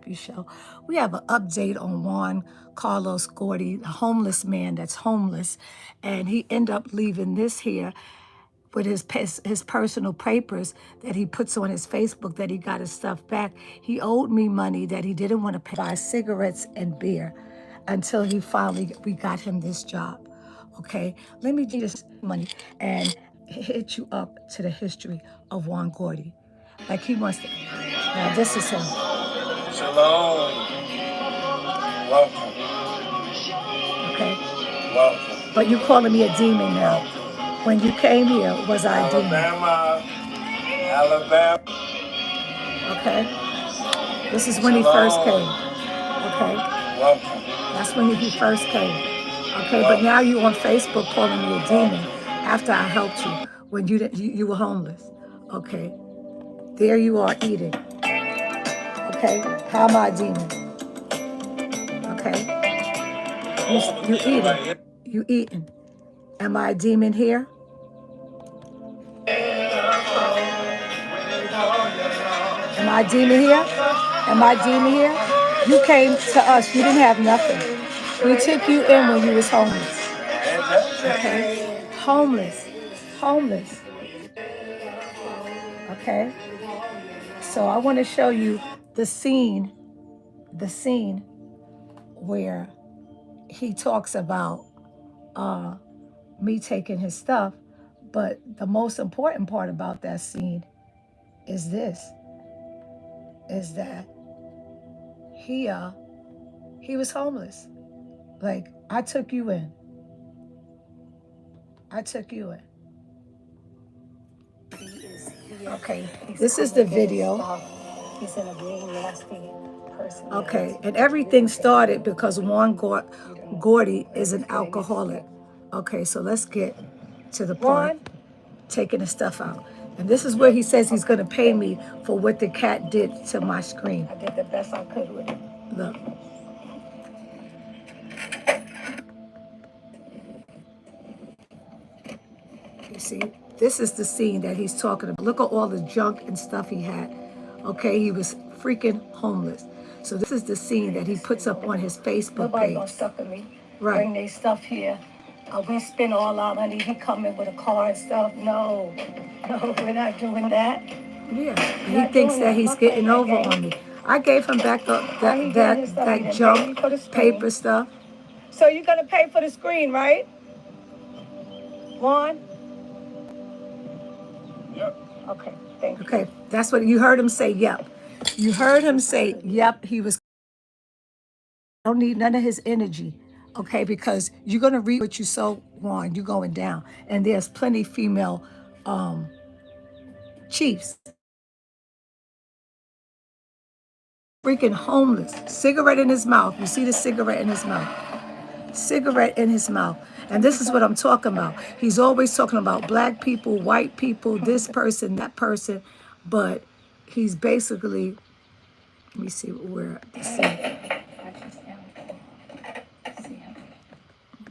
Happy Show. We have an update on Juan Carlos Gordy, the homeless man that's homeless, and he ended up leaving this here with his personal papers that he puts on his Facebook that he got his stuff back. He owed me money that he didn't want to pay, buy cigarettes and beer until we got him this job. Okay, let me get this money and hit you up to the history of Juan Gordy. Like he wants to. Now this is him. Shalom. Welcome. Okay. Welcome. But you calling me a demon now. When you came here, was I a demon? Alabama. Okay. This is when he first came. Okay. Welcome. That's when he first came. Okay, but now you on Facebook calling me a demon after I helped you when you were homeless. Okay. There you are eating. Okay. How am I a demon? Okay. You eating. You eating. Am I a demon here? Am I a demon here? Am I a demon here? You came to us. You didn't have nothing. We took you in when you was homeless. Okay? Homeless. Homeless. Okay? So I want to show you the scene where he talks about me taking his stuff. But the most important part about that scene is this, is that he was homeless. Like, I took you in. I took you in. Okay, this is the video. He's in a really nasty person. Okay, and everything started because Juan Gordy is an alcoholic. Okay, so let's get to the part, taking the stuff out. And this is where he says he's going to pay me for what the cat did to my screen. I did the best I could with it. Look. You see, this is the scene that he's talking about. Look at all the junk and stuff he had. Okay, he was freaking homeless. So this is the scene that he puts up on his Facebook page. Nobody gonna sucker me. Right. Bring their stuff here. We spend all our money. He coming with a car and stuff. No, we're not doing that. Yeah, he thinks that he's getting over on me. I gave him back that junk paper stuff. So you're gonna pay for the screen, right? Juan? Yep. Okay, thank you. Okay, that's what you heard him say, yep. You heard him say, yep, he was. I don't need none of his energy, okay, because you're going to read what you sow, Juan, you're going down. And there's plenty female chiefs. Freaking homeless, cigarette in his mouth. You see the cigarette in his mouth. Cigarette in his mouth. And this is what I'm talking about. He's always talking about black people, white people, this person, that person. But he's basically, let me see where, let's see. Let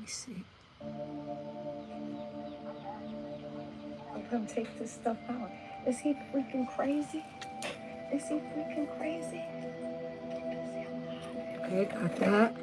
me see. I'm gonna take this stuff out. Is he freaking crazy? Is he freaking crazy? Okay, got that.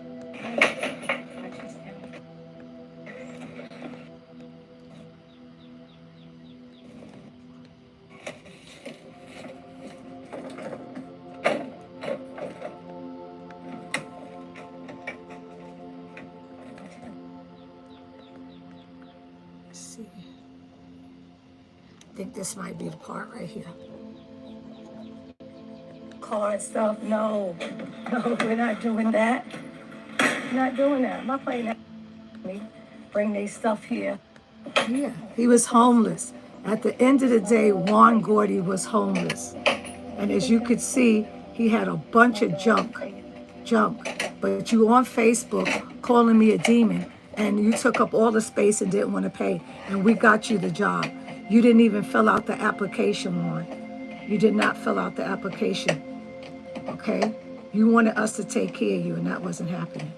Let's see. I think this might be the part right here. Card stuff, no, we're not doing that. We're not doing that. I'm not playing that. Bring their stuff here. Yeah, he was homeless. At the end of the day, Juan Gordy was homeless. And as you could see, he had a bunch of junk. But you on Facebook calling me a demon, and you took up all the space and didn't want to pay. And we got you the job. You didn't even fill out the application, Juan. You did not fill out the application. Okay? You wanted us to take care of you, and that wasn't happening.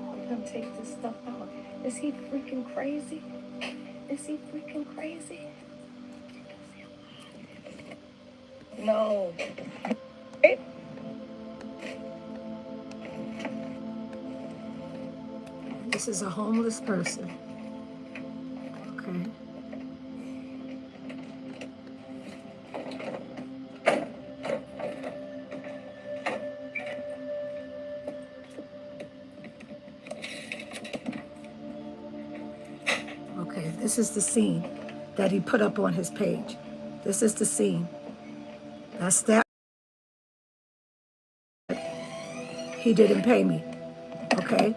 I'm gonna take this stuff out. Is he freaking crazy? Is he freaking crazy? No. This is a homeless person. Okay. Okay, this is the scene that he put up on his page. This is the scene. That's that. He didn't pay me. Okay?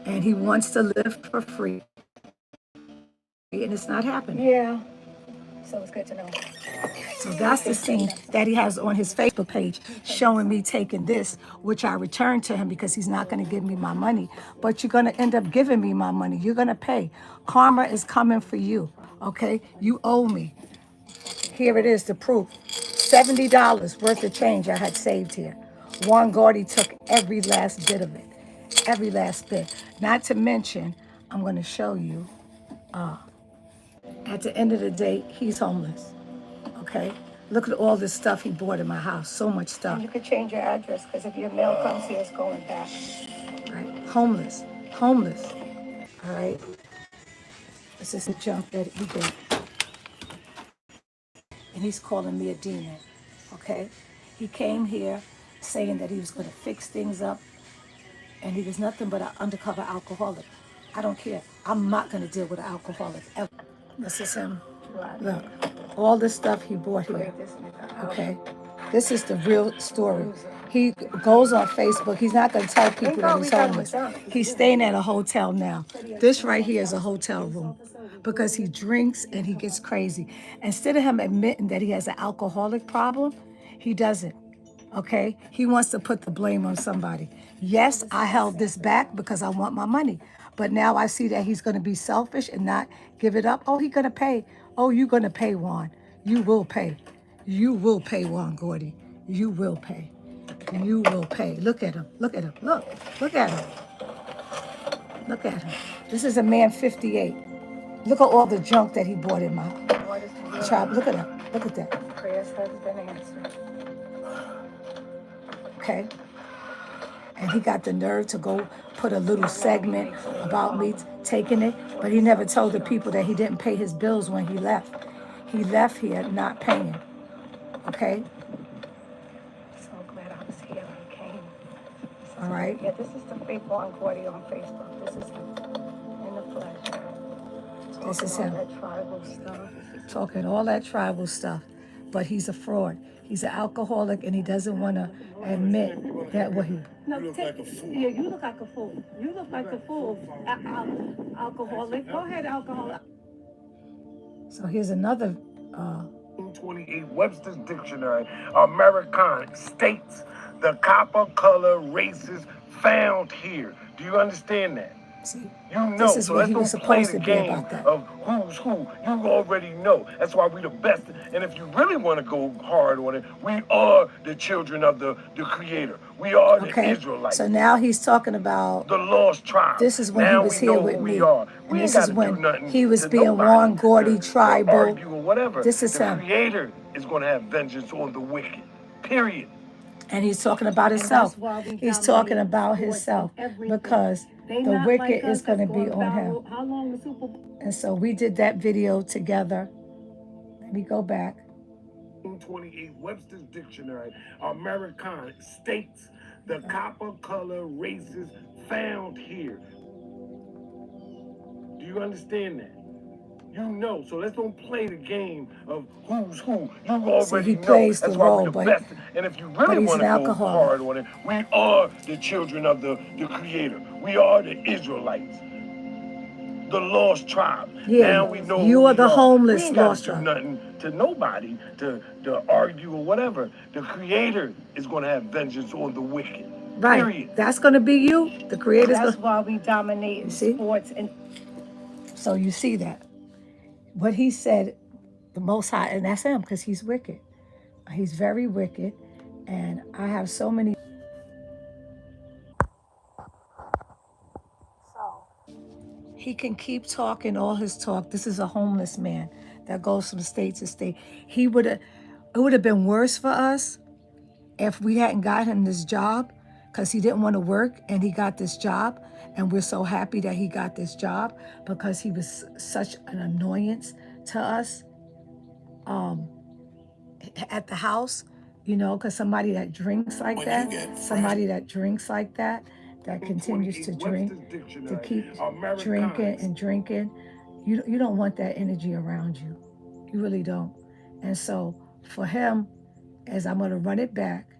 And he wants to live for free. And it's not happening. Yeah. So it's good to know. So that's the scene that he has on his Facebook page showing me taking this, which I returned to him because he's not going to give me my money. But you're going to end up giving me my money. You're going to pay. Karma is coming for you. Okay? You owe me. Here it is, the proof. $70 worth of change I had saved here. Juan Gordy took every last bit of it. Every last bit. Not to mention, I'm going to show you, at the end of the day, he's homeless. Okay? Look at all this stuff he bought in my house. So much stuff. And you could change your address because if your mail comes here, it's going back. Right? Homeless. Homeless. All right? This is the junk that he did. And he's calling me a demon. Okay? He came here saying that he was going to fix things up. And he was nothing but an undercover alcoholic. I don't care. I'm not going to deal with an alcoholic ever. This is him. Look, all this stuff he bought here. Okay, this is the real story. He goes on Facebook. He's not going to tell people that he's homeless. He's staying at a hotel now. This right here is a hotel room because he drinks and he gets crazy. Instead of him admitting that he has an alcoholic problem, he doesn't. Okay, he wants to put the blame on somebody. Yes, I held this back because I want my money. But now I see that he's going to be selfish and not give it up. Oh, he's going to pay. Oh, you're going to pay, Juan. You will pay. You will pay, Juan Gordy. You will pay. You will pay. Look at him. Look at him. Look. Look at him. Look at him. This is a man 58. Look at all the junk that he bought in my shop. Look at him. Look at that. Prayers has been answered. Okay? And he got the nerve to go put a little segment about me taking it, but he never told the people that he didn't pay his bills when he left. He left here not paying. Okay? So glad I was here when he came. All right? Yeah, this is the fake Juan Gordy on Facebook. This is him in the flesh. This is him. That tribal stuff. Talking all that tribal stuff. But he's a fraud. He's an alcoholic, and he doesn't want to admit that what he. No, you look like a fool. Yeah, you look like a fool. You look like a fool. Alcoholic. Go ahead, alcoholic. So here's another. 28 Webster's Dictionary, American states the copper color races found here. Do you understand that? See, you know, this is so what let's he was don't play supposed the to be game about that. of who's who. You already know. That's why we the best. And if you really want to go hard on it, we are the children of the Creator. We are the Israelites. So now he's talking about the lost tribe. This is when now he was here with me. And this is when he was being Juan Gordy tribal. Argue or whatever. This is the him. Creator is going to have vengeance on the wicked. Period. And he's talking about himself. He's talking about himself because the wicked is going to be on him. And so we did that video together. Let me go back. 28 Webster's Dictionary, American states the copper color races found here. Do you understand that? You know, so let's don't play the game of who's who. You already he plays know. The That's why role, we're the but, best. And if you really want to go hard on it, we are the children of the Creator. We are the Israelites, the lost tribe. Yeah, now we know you are the homeless we ain't lost do tribe. Nothing to nobody to argue or whatever. The Creator is going to have vengeance on the wicked. Right. Period. That's going to be you. The Creator's That's why we dominate in sports. And so you see that. What he said, the Most High, and that's him because he's wicked. He's very wicked. And I have so many. So he can keep talking all his talk. This is a homeless man that goes from state to state. He would have, It would have been worse for us if we hadn't got him this job, because he didn't want to work and he got this job. And we're so happy that he got this job because he was such an annoyance to us at the house, because somebody that drinks like that, that continues to drink, to keep drinking and drinking, you don't want that energy around you. You really don't. And so for him, as I'm going to run it back,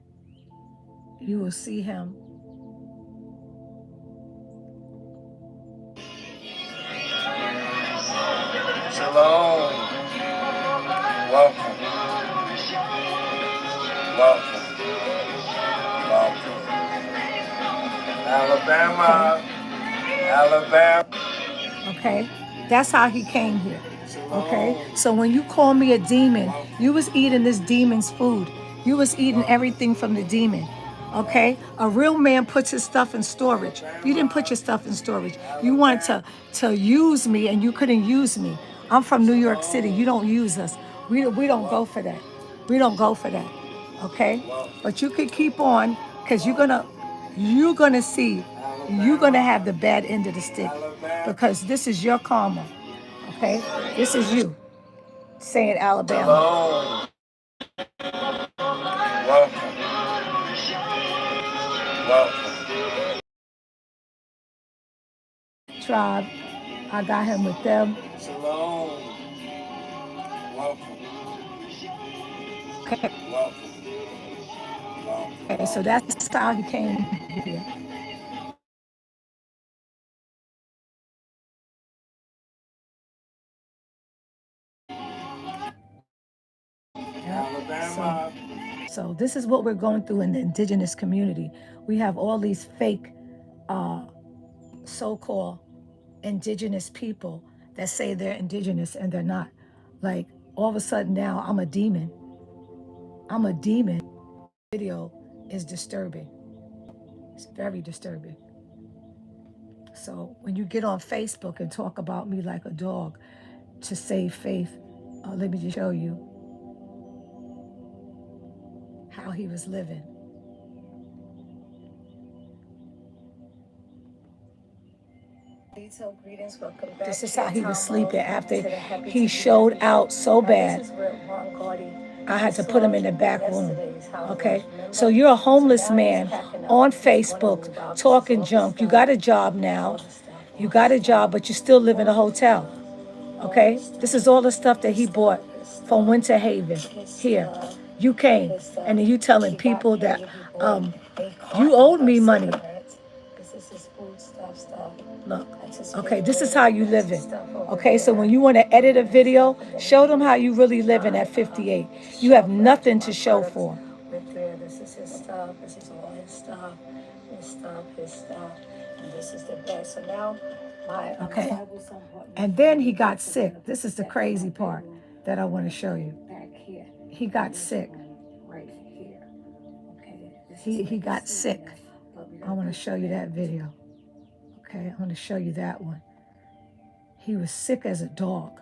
you will see him. Shalom. Welcome. Welcome. Welcome. Alabama. Alabama. Okay? That's how he came here. Okay? So when you call me a demon, you was eating this demon's food. You was eating everything from the demon. Okay? A real man puts his stuff in storage. You didn't put your stuff in storage. You wanted to use me and you couldn't use me. I'm from New York City. You don't use us. We don't go for that. We don't go for that. Okay? But you could keep on because you're gonna see, you're gonna have the bad end of the stick because this is your karma. Okay? This is you saying Alabama. Shalom. Welcome. Welcome. Tribe, I got him with them. Shalom. Welcome. Okay, Welcome. Welcome. so that's how he came here. Alabama. So this is what we're going through in the indigenous community. We have all these fake so-called indigenous people that say they're indigenous and they're not. Like all of a sudden now I'm a demon. I'm a demon. Video is disturbing. It's very disturbing. So when you get on Facebook and talk about me like a dog to save faith, let me just show you how he was living. This is how he was sleeping after he showed out so bad. I had to put him in the back room. Okay? So you're a homeless man on Facebook talking junk. You got a job now. You got a job, but you still live in a hotel. Okay? This is all the stuff that he bought from Winter Haven here. You came, and then you telling people that you owed me money. Look, okay, this is how you living. Okay, so when you want to edit a video, show them how you really living at 58. You have nothing to show for. This is his stuff. This is all his stuff. His stuff. His stuff. And this is the best. So now, okay. And then he got sick. This is the crazy part that I want to show you. He got sick. He got sick. I want to show you that video. Okay, I want to show you that one. He was sick as a dog.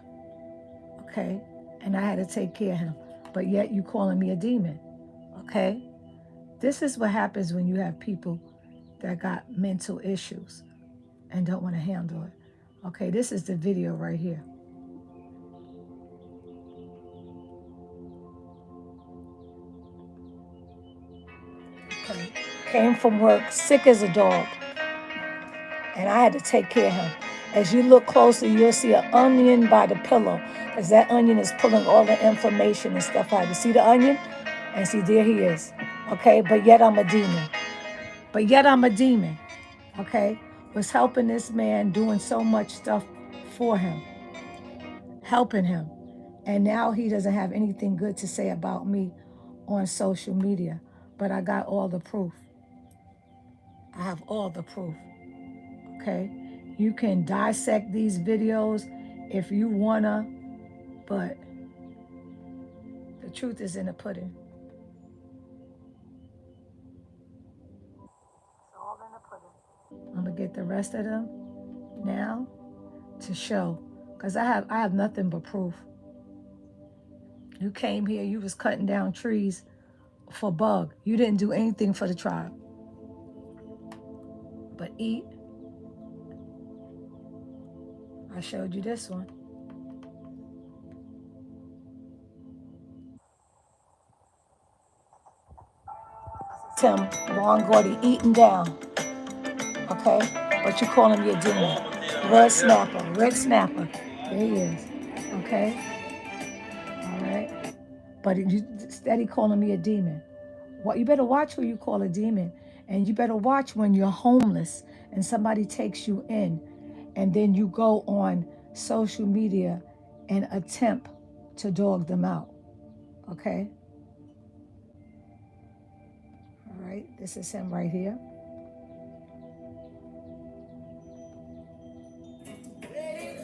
Okay, and I had to take care of him. But yet you calling me a demon. Okay, this is what happens when you have people that got mental issues and don't want to handle it. Okay, this is the video right here. Okay. Came from work sick as a dog, and I had to take care of him. As you look closer, you'll see an onion by the pillow, because that onion is pulling all the information and stuff out. You see the onion? And see, there he is. Okay, but yet I'm a demon. But yet I'm a demon. Okay, was helping this man, doing so much stuff for him, helping him. And now he doesn't have anything good to say about me on social media. But I got all the proof. I have all the proof. Okay? You can dissect these videos if you wanna, but the truth is in the pudding. It's all in the pudding. I'm gonna get the rest of them now to show, because I have nothing but proof. You came here, you was cutting down trees for bug. You didn't do anything for the tribe but eat. I showed you this one. Tim, Ron Gordy eating down, okay? But you calling me a demon. Red snapper, red snapper. There he is, okay? All right? But you steady calling me a demon. What, you better watch who you call a demon. And you better watch when you're homeless and somebody takes you in and then you go on social media and attempt to dog them out, okay? All right, this is him right here.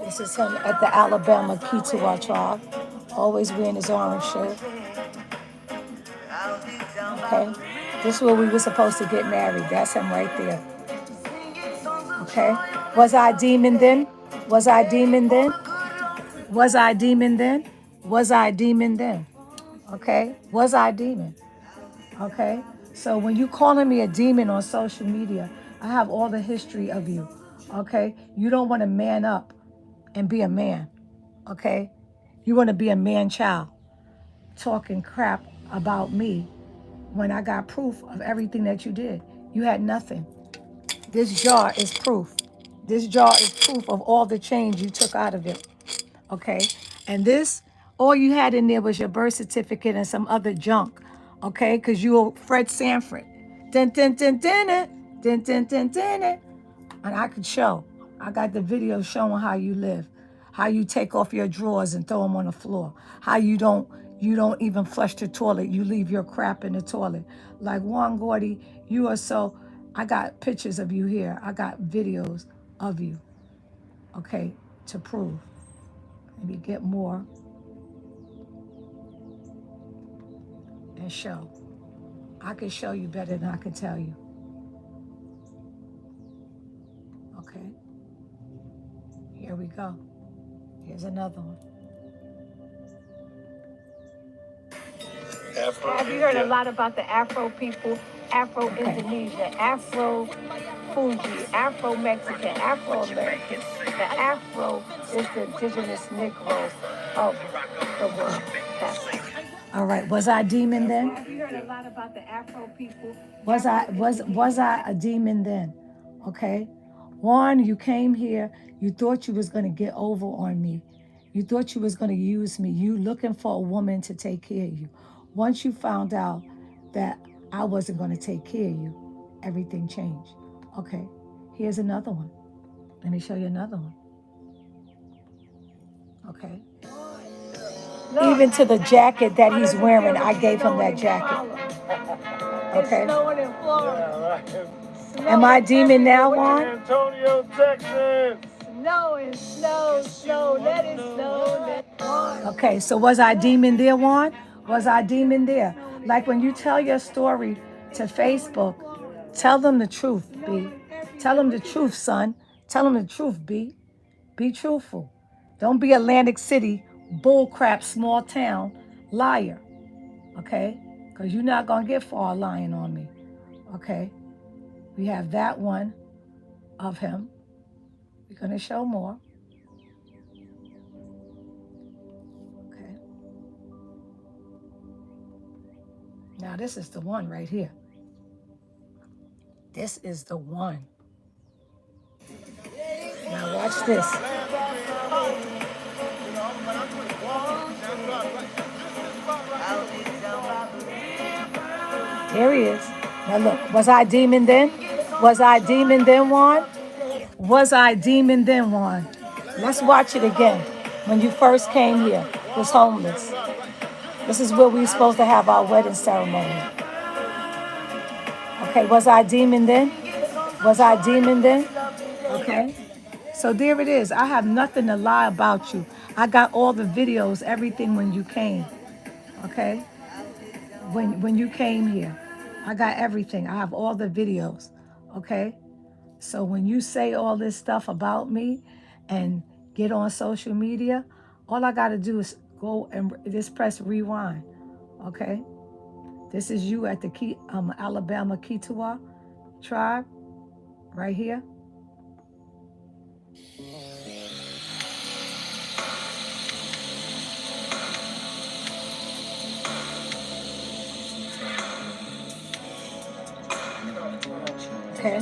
This is him at the Alabama Kituwa tribe, always wearing his orange shirt. Okay, this is where we were supposed to get married. That's him right there. Okay, was I a demon then? Was I a demon then? Was I a demon then? Was I a demon then? Okay, was I a demon? Okay, so when you calling me a demon on social media, I have all the history of you. Okay, you don't want to man up and be a man. Okay, you want to be a man child talking crap about me when I got proof of everything that you did. You had nothing. This jar is proof. This jar is proof of all the change you took out of it. Okay, and this, all you had in there was your birth certificate and some other junk. Okay, because you were Fred Sanford. Dun, dun, dun, dun, dun, dun, dun, dun, dun, dun. And I could show. I got the video showing how you live, how you take off your drawers and throw them on the floor, how you don't even flush the toilet. You leave your crap in the toilet. Like Juan Gordy, you are so. I got pictures of you here. I got videos of you. Okay, to prove. Let me get more and show. I can show you better than I can tell you. Okay. Here we go. Here's another one. Have you heard a lot about the Afro people? Afro-Indonesia, Afro-Fuji, Afro-Mexican, Afro-American. The Afro is the indigenous Negroes of the world. All right, was I a demon then? Have you heard a lot about the Afro people? Was I a demon then? Okay. One, you came here, you thought you was gonna get over on me. You thought you was gonna use me. You looking for a woman to take care of you. Once you found out that I wasn't gonna take care of you, everything changed. Okay, here's another one. Let me show you another one. Okay. Even to the jacket that he's wearing, I gave him that jacket. Okay. Am I a demon now, Juan? Antonio, Texas. Snow, let it snow. Okay, so was I a demon there, Juan? Was I a demon there? Like when you tell your story to Facebook, tell them the truth, B. Tell them the truth, son. Tell them the truth, B. Be truthful. Don't be Atlantic City, bullcrap, small town, liar. Okay? Because you're not going to get far lying on me. Okay? We have that one of him. We're going to show more. Okay. Now this is the one right here. This is the one. Now watch this. There he is. Now look, was I a demon then? Was I a demon then, Juan? Was I a demon then, Juan? Let's watch it again. When you first came here, was homeless. This is where we were supposed to have our wedding ceremony. Okay, was I a demon then? Was I a demon then? Okay. So there it is. I have nothing to lie about you. I got all the videos, everything when you came. Okay? When you came here, I got everything. I have all the videos. Okay? So when you say all this stuff about me and get on social media, all I got to do is Go and just press rewind. Okay. This is you at the Alabama Kitawa tribe right here. Okay.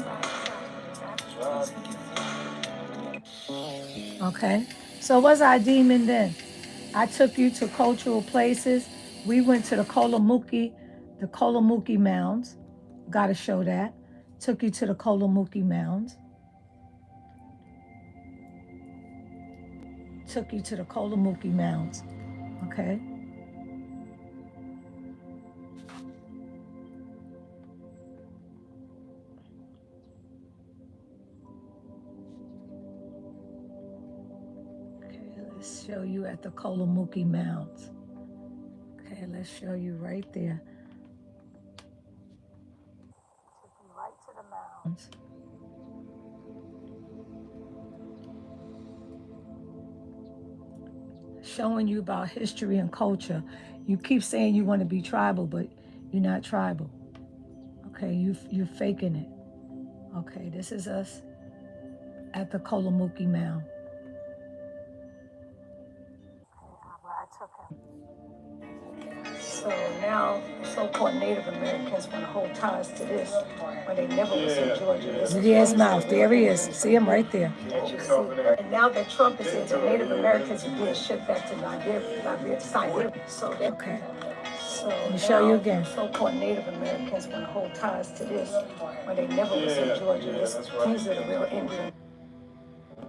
Okay. So what's our demon then? I took you to cultural places. We went to the Kolamuki Mounds. Got to show that. Took you to the Kolamuki Mounds. Took you to the Kolamuki Mounds. Okay. Okay, let's show you at the Kolamuki Mounds. Okay, let's show you right there. Took you right to the mounds. Showing you about history and culture. You keep saying you want to be tribal, but you're not tribal. Okay, you're faking it. Okay, this is us at the Kolamuki Mound. Where I took him. So now so-called Native Americans want to hold ties to this when they never was in Georgia. Look at his mouth. There he is. See him right there. That you see. And now that Trump is into Native Americans are being shipped back to Siberia. So that, okay. So let me show you again. So-called Native Americans want to hold ties to this when they never was in Georgia. These are the real Indians.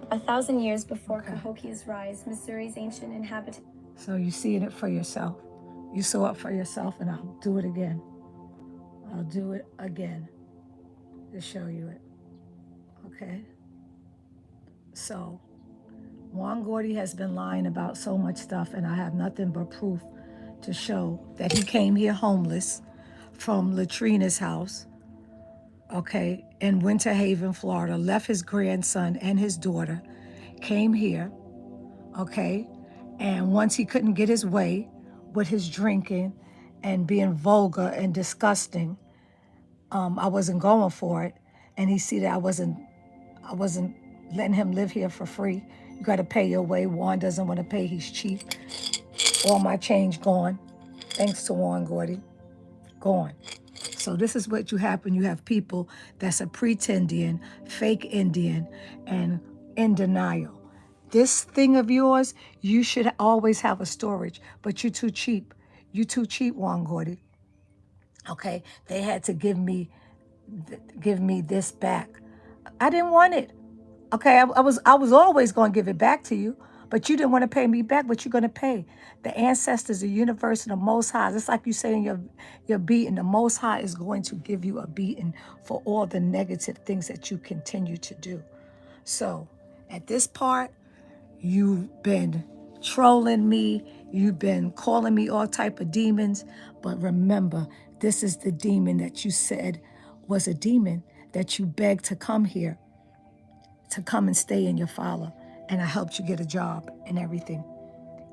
1,000 years before Cahokia's rise, Missouri's ancient inhabitants. So you see it for yourself. You saw it for yourself, and I'll do it again. I'll do it again to show you it. Okay? So, Juan Gordy has been lying about so much stuff, and I have nothing but proof to show that he came here homeless from Latrina's house, okay, in Winter Haven, Florida, left his grandson and his daughter, came here, okay, and once he couldn't get his way with his drinking and being vulgar and disgusting, I wasn't going for it, and he see that I wasn't letting him live here for free. You got to pay your way. Juan doesn't want to pay. He's cheap. All my change gone, thanks to Juan Gordy, gone. So this is what you have when you have people that's a pretendian, fake Indian, and in denial. This thing of yours, you should always have a storage, but you're too cheap. You're too cheap, Juan Gordy. Okay, they had to give me this back. I didn't want it. Okay, I was always going to give it back to you, but you didn't want to pay me back. But you're going to pay. The ancestors, the universe, and the Most High. It's like you saying your beating. The Most High is going to give you a beating for all the negative things that you continue to do. So, at this part, you've been trolling me. You've been calling me all type of demons. But remember, this is the demon that you said was a demon that you begged to come here, to come and stay in your father. And I helped you get a job and everything.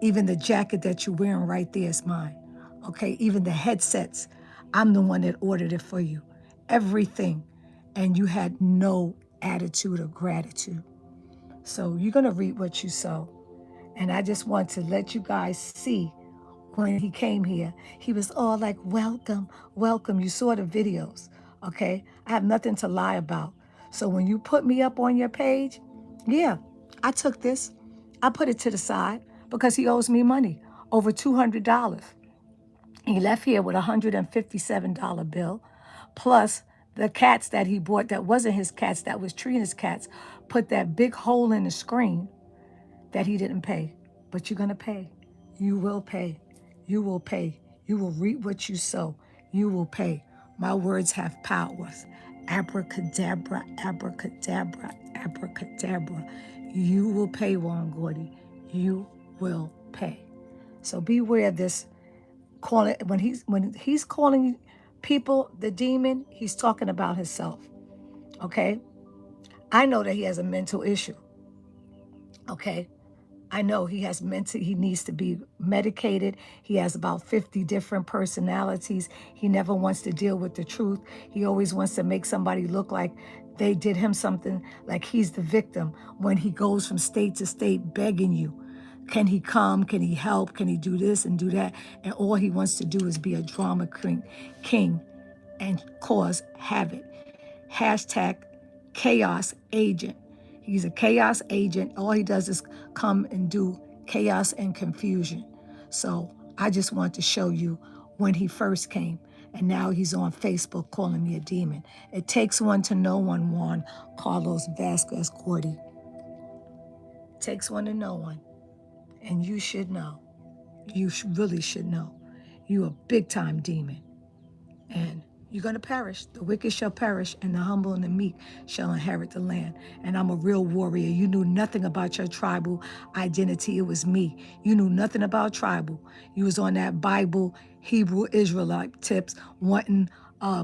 Even the jacket that you're wearing right there is mine. Okay, even the headsets, I'm the one that ordered it for you. Everything. And you had no attitude or gratitude. So you're going to reap what you sow. And I just want to let you guys see when he came here, he was all like, welcome, welcome. You saw the videos, okay? I have nothing to lie about. So when you put me up on your page, yeah, I took this. I put it to the side because he owes me money, over $200. He left here with a $157 bill, plus the cats that he bought that wasn't his cats, that was Trina's cats, put that big hole in the screen that he didn't pay. But you're going to pay. You will pay. You will pay. You will reap what you sow. You will pay. My words have powers. Abracadabra, abracadabra, abracadabra. You will pay, Juan Gordy. You will pay. So beware this calling. When he's calling people the demon, he's talking about himself. Okay? I know that he has a mental issue. Okay? I know he needs to be medicated. He has about 50 different personalities. He never wants to deal with the truth. He always wants to make somebody look like they did him something, like he's the victim when he goes from state to state begging you. Can he come? Can he help? Can he do this and do that? And all he wants to do is be a drama king and cause havoc. Hashtag chaos agent. He's a chaos agent. All he does is come and do chaos and confusion. So I just want to show you when he first came. And now he's on Facebook calling me a demon. It takes one to know one, Juan Carlos Vasquez Gordy. It takes one to know one. And you should know. You really should know. You a big time demon. And you're going to perish. The wicked shall perish, and the humble and the meek shall inherit the land. And I'm a real warrior. You knew nothing about your tribal identity. It was me. You knew nothing about tribal. You was on that Bible, Hebrew Israelite tips, wanting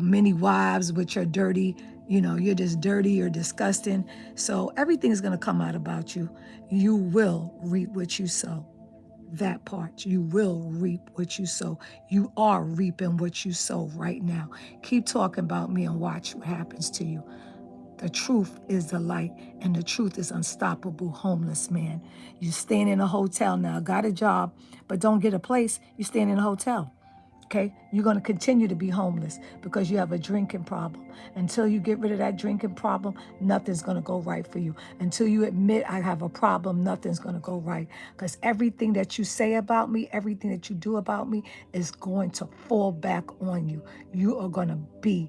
many wives with your dirty, you're just dirty, you're disgusting. So everything is going to come out about you. You will reap what you sow. That part, you will reap what you sow. You are reaping what you sow right now. Keep talking about me and watch what happens to you. The truth is the light, and the truth is unstoppable, homeless man. You're staying in a hotel now, got a job, but don't get a place. You're staying in a hotel. Okay, you're going to continue to be homeless because you have a drinking problem. Until you get rid of that drinking problem, nothing's going to go right for you. Until you admit I have a problem, nothing's going to go right. Because everything that you say about me, everything that you do about me is going to fall back on you. You are going to be